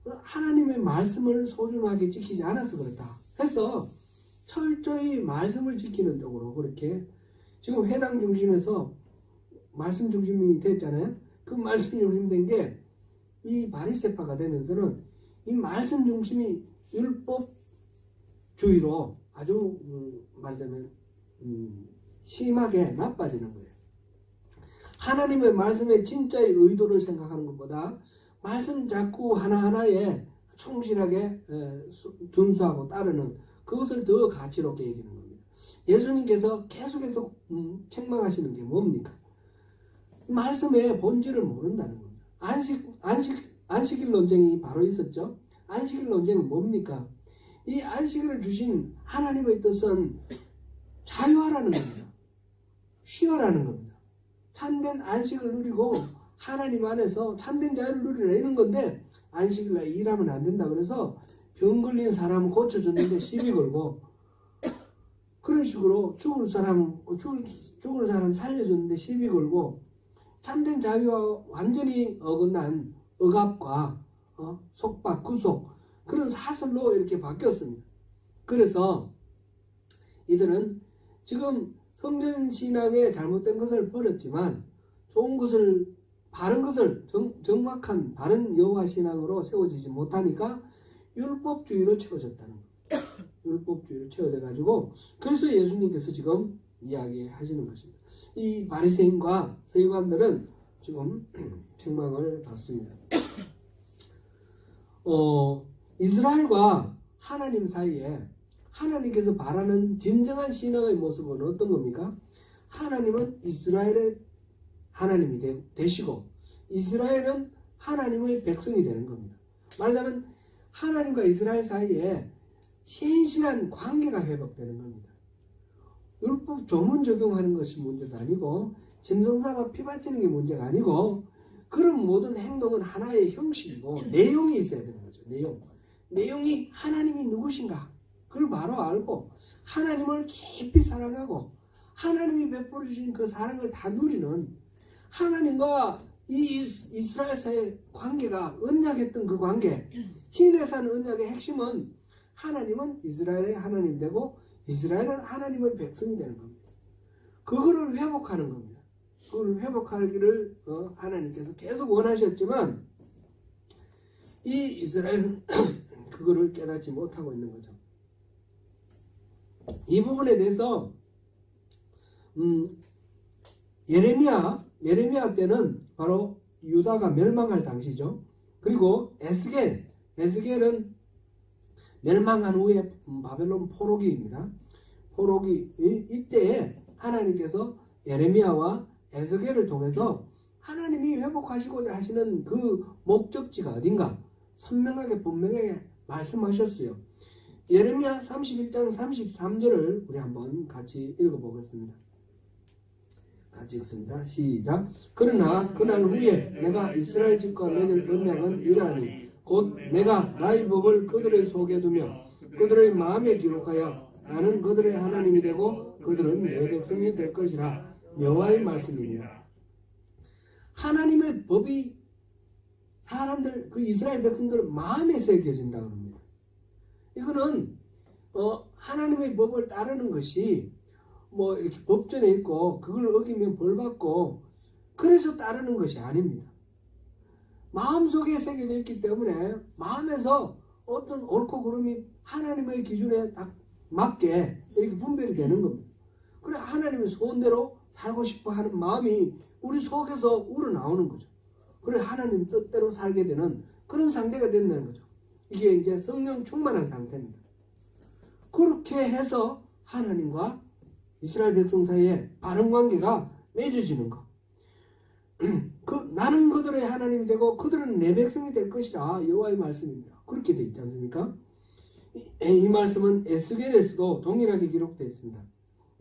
하나님의 말씀을 소중하게 지키지 않아서 그렇다 해서 철저히 말씀을 지키는 쪽으로 그렇게 지금 회당 중심에서 말씀 중심이 됐잖아요. 그 말씀 중심 된 게 이 바리새파가 되면서는 이 말씀 중심이 율법주의로 아주 말하자면 심하게 나빠지는 거예요. 하나님의 말씀의 진짜의 의도를 생각하는 것보다 말씀 자꾸 하나하나에 충실하게 준수하고 따르는 그것을 더 가치롭게 여기는 겁니다. 예수님께서 계속 책망하시는 게 뭡니까? 말씀의 본질을 모른다는 겁니다. 안식일 논쟁이 바로 있었죠. 안식일 논쟁은 뭡니까? 이 안식일을 주신 하나님의 뜻은 자유하라는 겁니다. 쉬어라는 겁니다. 참된 안식을 누리고 하나님 안에서 참된 자유를 누리라 이런 건데 안식일날 일하면 안 된다 그래서 병 걸린 사람 고쳐줬는데 시비 걸고 그런 식으로 죽을 사람 살려줬는데 시비 걸고 참된 자유와 완전히 어긋난 억압과 속박, 구속 그런 사슬로 이렇게 바뀌었습니다. 그래서 이들은 지금 성전 신앙의 잘못된 것을 버렸지만 좋은 것을 바른 것을 정확한 바른 여호와 신앙으로 세워지지 못하니까 율법주의로 채워졌다는 거예요. 율법주의로 채워져 가지고 그래서 예수님께서 지금 이야기하시는 것입니다. 이 바리새인과 서기관들은 지금 책망을 받습니다. 이스라엘과 하나님 사이에 하나님께서 바라는 진정한 신앙의 모습은 어떤 겁니까? 하나님은 이스라엘의 하나님이 되시고 이스라엘은 하나님의 백성이 되는 겁니다. 말하자면 하나님과 이스라엘 사이에 신실한 관계가 회복되는 겁니다. 율법 조문 적용하는 것이 문제도 아니고 짐승삼아 피 바치는 게 문제가 아니고 그런 모든 행동은 하나의 형식이고 내용이 있어야 되는 거죠. 내용이 하나님이 누구신가 그걸 바로 알고 하나님을 깊이 사랑하고 하나님이 베풀어 주신 그 사랑을 다 누리는 하나님과 이 이스라엘 사이의 관계가 언약했던 그 관계 신에 사는 언약의 핵심은 하나님은 이스라엘의 하나님 되고 이스라엘은 하나님의 백성이 되는 겁니다. 그거를 회복하는 겁니다. 그걸 회복하기를 하나님께서 계속 원하셨지만 이 이스라엘은 그거를 깨닫지 못하고 있는 거죠. 이 부분에 대해서 예레미야 때는 바로 유다가 멸망할 당시죠. 그리고 에스겔은 멸망한 후에 바벨론 포로기입니다. 포로기 이때에 하나님께서 예레미야와 에스겔을 통해서 하나님이 회복하시고자 하시는 그 목적지가 어딘가 선명하게 분명하게 말씀하셨어요. 예레미야 31장 33절을 우리 한번 같이 읽어보겠습니다. 같이 읽습니다. 시작. 그러나 그날 후에 내가 이스라엘 집과 맺을 언약은 이러하니 곧 내가 나의 법을 그들의 속에 두며 그들의 마음에 기록하여 나는 그들의 하나님이 되고 그들은 내 백성이 될 것이라 여호와의 말씀이니라. 하나님의 법이 사람들, 그 이스라엘 백성들 마음에 새겨진다고 합니다. 이거는 하나님의 법을 따르는 것이 뭐 이렇게 법전에 있고 그걸 어기면 벌 받고 그래서 따르는 것이 아닙니다. 마음속에 새겨져 있기 때문에 마음에서 어떤 옳고 그름이 하나님의 기준에 딱 맞게 이렇게 분별이 되는 겁니다. 그래 하나님의 소원대로 살고 싶어 하는 마음이 우리 속에서 우러나오는 거죠. 그래 하나님 뜻대로 살게 되는 그런 상태가 된다는 거죠. 이게 이제 성령 충만한 상태입니다. 그렇게 해서 하나님과 이스라엘 백성 사이에 바른 관계가 맺어지는 것. 나는 그들의 하나님이 되고 그들은 내 백성이 될 것이라 여호와의 말씀입니다. 그렇게 되어 있지 않습니까? 이 말씀은 에스겔에서도 동일하게 기록되어 있습니다.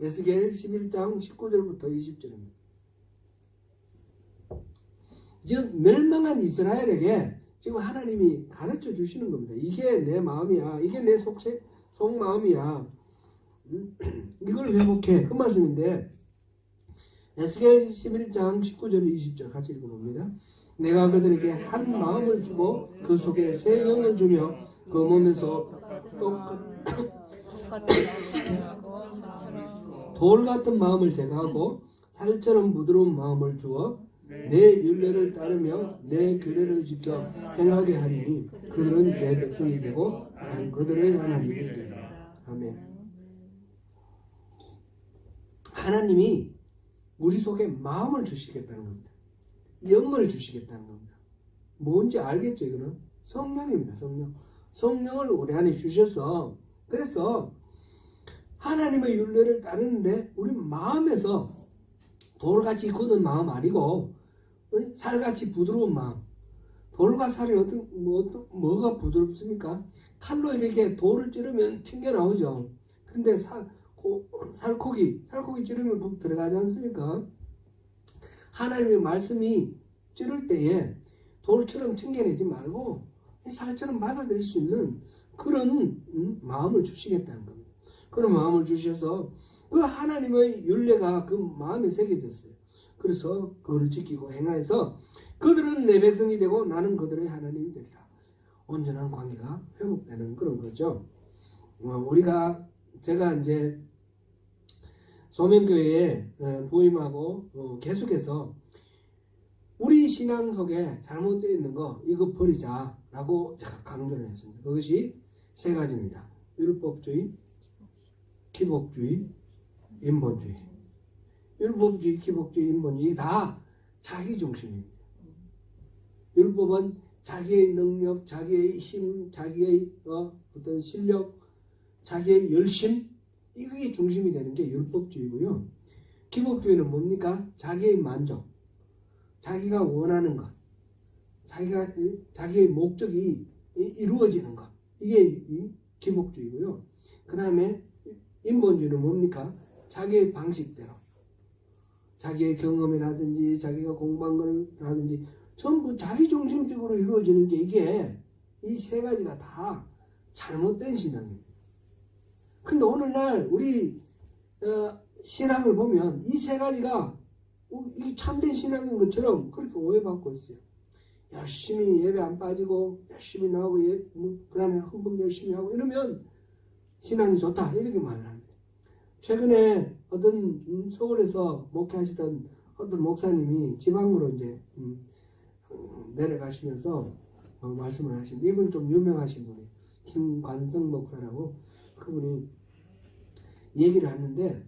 에스겔 11장 19절부터 20절입니다. 지금 멸망한 이스라엘에게 지금 하나님이 가르쳐 주시는 겁니다. 이게 내 마음이야. 이게 내 속마음이야. 이걸 회복해. 그 말씀인데 에스겔 11장 19절 20절 같이 읽어봅니다. 내가 그들에게 한 마음을 주고 그 속에 새 영을 주며 그 몸에서 돌 같은 마음을 제거하고 살처럼 부드러운 마음을 주어 내 율례를 따르며 내 규례를 지켜 행하게 하리니 그들은 내 백성이 되고 나는 그들의 하나님이 되리라. 아멘. 하나님이 우리 속에 마음을 주시겠다는 겁니다. 영을 주시겠다는 겁니다. 뭔지 알겠죠? 이거는 성령입니다. 성령을 우리 안에 주셔서 그래서 하나님의 율례를 따르는데 우리 마음에서 돌같이 굳은 마음 아니고 살같이 부드러운 마음. 돌과 살이 뭐가 부드럽습니까? 칼로 이렇게 돌을 찌르면 튕겨나오죠. 근데 살코기 찌르면 푹 들어가지 않습니까? 하나님의 말씀이 찌를 때에 돌처럼 튕겨내지 말고 살처럼 받아들일 수 있는 그런 마음을 주시겠다는 겁니다. 그런 마음을 주셔서 그 하나님의 율례가 그 마음에 새겨졌어요. 그래서 그거를 지키고 행하여서 그들은 내 백성이 되고 나는 그들의 하나님이 되리라. 온전한 관계가 회복되는 그런 거죠. 제가 이제 소명교회에 부임하고 계속해서 우리 신앙 속에 잘못되어 있는 거 이거 버리자라고 제가 강조를 했습니다. 그것이 세 가지입니다. 율법주의, 기복주의, 인본주의. 율법주의, 기복주의, 인본주의 다 자기 중심입니다. 율법은 자기의 능력, 자기의 힘, 자기의 어떤 실력, 자기의 열심 이게 중심이 되는 게 율법주의고요. 기복주의는 뭡니까? 자기의 만족, 자기가 원하는 것, 자기의 목적이 이루어지는 것 이게 기복주의고요. 그 다음에 인본주의는 뭡니까? 자기의 방식대로 자기의 경험이라든지 자기가 공부한 거라든지 전부 자기중심적으로 이루어지는 게 이게 이 세 가지가 다 잘못된 신앙입니다. 근데 오늘날 우리 신앙을 보면 이 세 가지가 이 참된 신앙인 것처럼 그렇게 오해받고 있어요. 열심히 예배 안 빠지고 열심히 나오고 그 다음에 헌금 열심히 하고 이러면 신앙이 좋다 이렇게 말을 합니다. 최근에 어떤 서울에서 목회하시던 어떤 목사님이 지방으로 이제 내려가시면서 말씀을 하십니다. 이분 좀 유명하신 분이 김관성 목사라고 그분이 얘기를 하는데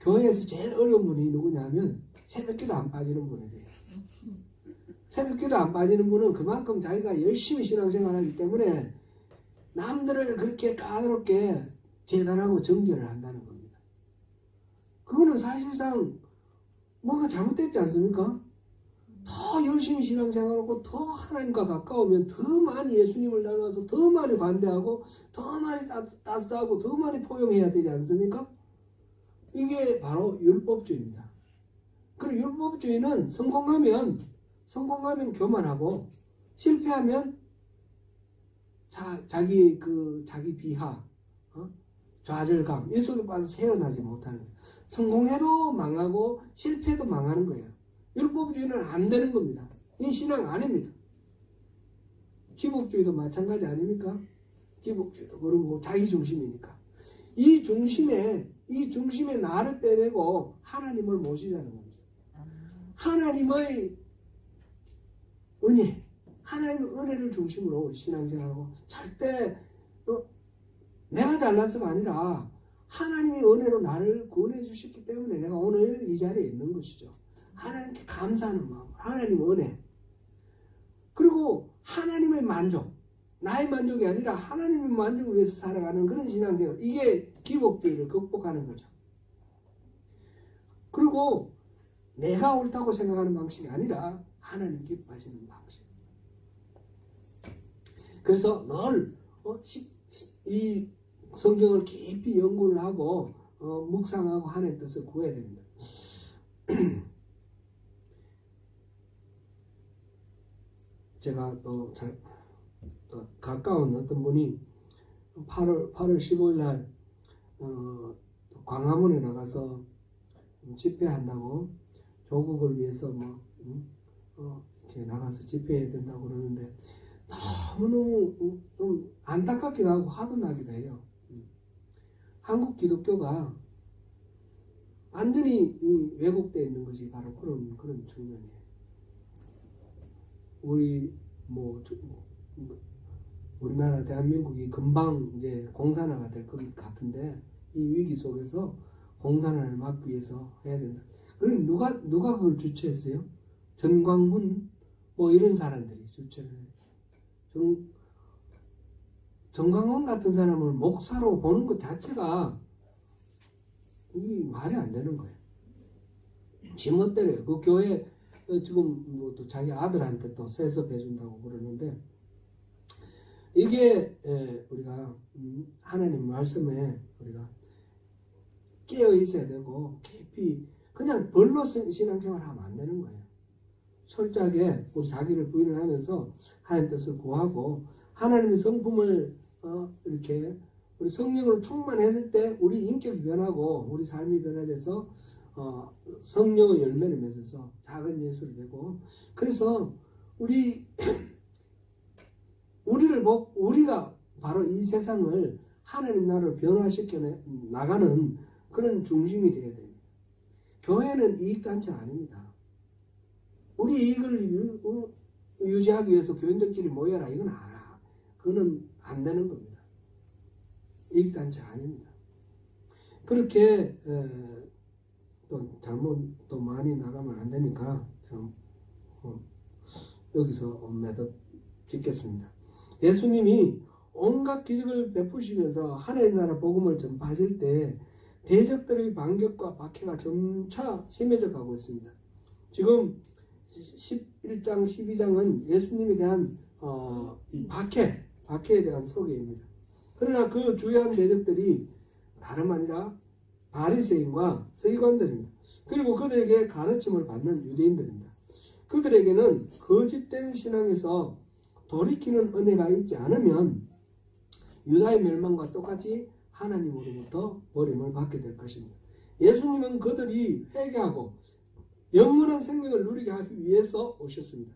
교회에서 제일 어려운 분이 누구냐면 새벽기도 안 빠지는 분이래요. 새벽기도 안 빠지는 분은 그만큼 자기가 열심히 신앙생활하기 때문에 남들을 그렇게 까다롭게 재단하고 정죄를 한다는 겁니다. 그거는 사실상 뭔가 잘못됐지 않습니까? 더 열심히 신앙생활하고 더 하나님과 가까우면 더 많이 예수님을 닮아서 더 많이 관대하고 더 많이 따스하고 더 많이 포용해야 되지 않습니까? 이게 바로 율법주의입니다. 그리고 율법주의는 성공하면 교만하고 실패하면 자기 비하, 좌절감 이 속에 빠져 세어나지 못하는 거예요. 성공해도 망하고 실패해도 망하는 거예요. 율법주의는 안 되는 겁니다. 이 신앙 아닙니다. 기복주의도 마찬가지 아닙니까? 기복주의도 그러고 자기 중심이니까. 이 중심에 나를 빼내고 하나님을 모시자는 겁니다. 하나님의 은혜, 하나님의 은혜를 중심으로 우리 신앙생활하고 절대 내가 잘나서가 아니라 하나님의 은혜로 나를 구원해 주셨기 때문에 내가 오늘 이 자리에 있는 것이죠. 하나님께 감사하는 마음, 하나님의 은혜. 그리고 하나님의 만족, 나의 만족이 아니라 하나님의 만족을 위해서 살아가는 그런 신앙생활. 이게 기복주의를 극복하는 거죠. 그리고 내가 옳다고 생각하는 방식이 아니라 하나님 기뻐하시는 방식. 그래서 늘 이 성경을 깊이 연구를 하고 묵상하고 하나님의 뜻을 구해야 됩니다. 제가 또 가까운 어떤 분이 8월 15일 날 광화문에 나가서 집회한다고 조국을 위해서 이렇게 나가서 집회해야 된다고 그러는데 너무너무 좀 안타깝기도 하고 화도 나기도 해요. 한국 기독교가 완전히 왜곡되어 있는 것이 바로 그런 측면이에요. 우리나라 대한민국이 금방 이제 공산화가 될 것 같은데 이 위기 속에서 공산화를 막기 위해서 해야 된다. 그럼 누가 그걸 주최했어요? 전광훈 이런 사람들이 주최를 해요. 전광훈 같은 사람을 목사로 보는 것 자체가 이 말이 안 되는 거예요. 지멋대로요. 그 교회 지금 또 자기 아들한테 또 세습해 준다고 그러는데 이게 우리가 하나님 말씀에 우리가 깨어 있어야 되고 깊이 그냥 벌로 신앙생활 하면 안 되는 거예요. 철저하게 우리 자기를 부인을 하면서 하나님 뜻을 구하고 하나님의 성품을 이렇게 우리 성령으로 충만했을 때 우리 인격이 변하고 우리 삶이 변화돼서 성령의 열매를 맺어서 작은 예술이 되고 그래서 우리가 바로 이 세상을 하나님 나라로 변화시켜 나가는 그런 중심이 되어야 됩니다. 교회는 이익단체가 아닙니다. 우리 이익을 유지하기 위해서 교인들끼리 모여라 그거는 안 되는 겁니다. 이익단체가 아닙니다. 그렇게 또 잘못 또 많이 나가면 안 되니까 여기서 매듭 짓겠습니다. 예수님이 온갖 기적을 베푸시면서 하나님 나라 복음을 전파하실 때 대적들의 반격과 박해가 점차 심해져 가고 있습니다. 지금 11장, 12장은 예수님에 대한 이 박해에 대한 소개입니다. 그러나 그 주요한 대적들이 다름 아니라 바리새인과 서기관들입니다. 그리고 그들에게 가르침을 받는 유대인들입니다. 그들에게는 거짓된 신앙에서 돌이키는 은혜가 있지 않으면 유다의 멸망과 똑같이 하나님으로부터 버림을 받게 될 것입니다. 예수님은 그들이 회개하고 영원한 생명을 누리게 하기 위해서 오셨습니다.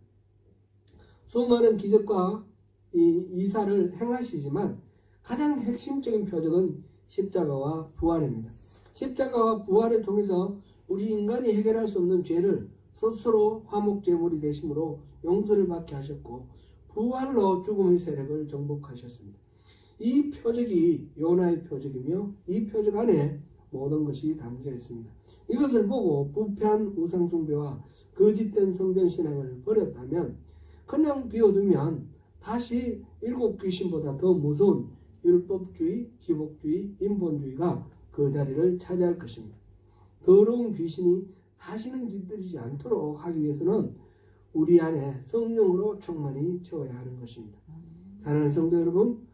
수많은 기적과 이사를 행하시지만 가장 핵심적인 표적은 십자가와 부활입니다. 십자가와 부활을 통해서 우리 인간이 해결할 수 없는 죄를 스스로 화목제물이 되심으로 용서를 받게 하셨고 부활로 죽음의 세력을 정복하셨습니다. 이 표적이 요나의 표적이며 이 표적 안에 모든 것이 담겨 있습니다. 이것을 보고 부패한 우상숭배와 거짓된 성전신앙을 버렸다면 그냥 비워두면 다시 일곱 귀신보다 더 무서운 율법주의, 기복주의, 인본주의가 그 자리를 차지할 것입니다. 더러운 귀신이 다시는 깃들이지 않도록 하기 위해서는 우리 안에 성령으로 충만히 채워야 하는 것입니다. 사랑하는 성도 여러분,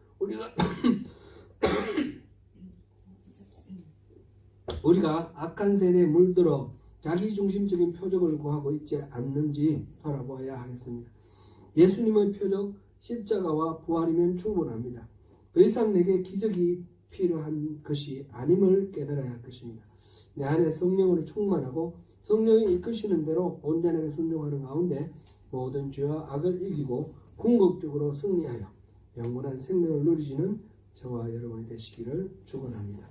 우리가 악한 세대에 물들어 자기중심적인 표적을 구하고 있지 않는지 돌아보아야 하겠습니다. 예수님의 표적 십자가와 부활이면 충분합니다. 더 이상 내게 기적이 필요한 것이 아님을 깨달아야 할 것입니다. 내 안에 성령으로 충만하고 성령이 이끄시는 대로 온전하게 순종하는 가운데 모든 죄와 악을 이기고 궁극적으로 승리하여 영원한 생명을 누리시는 저와 여러분이 되시기를 축원합니다.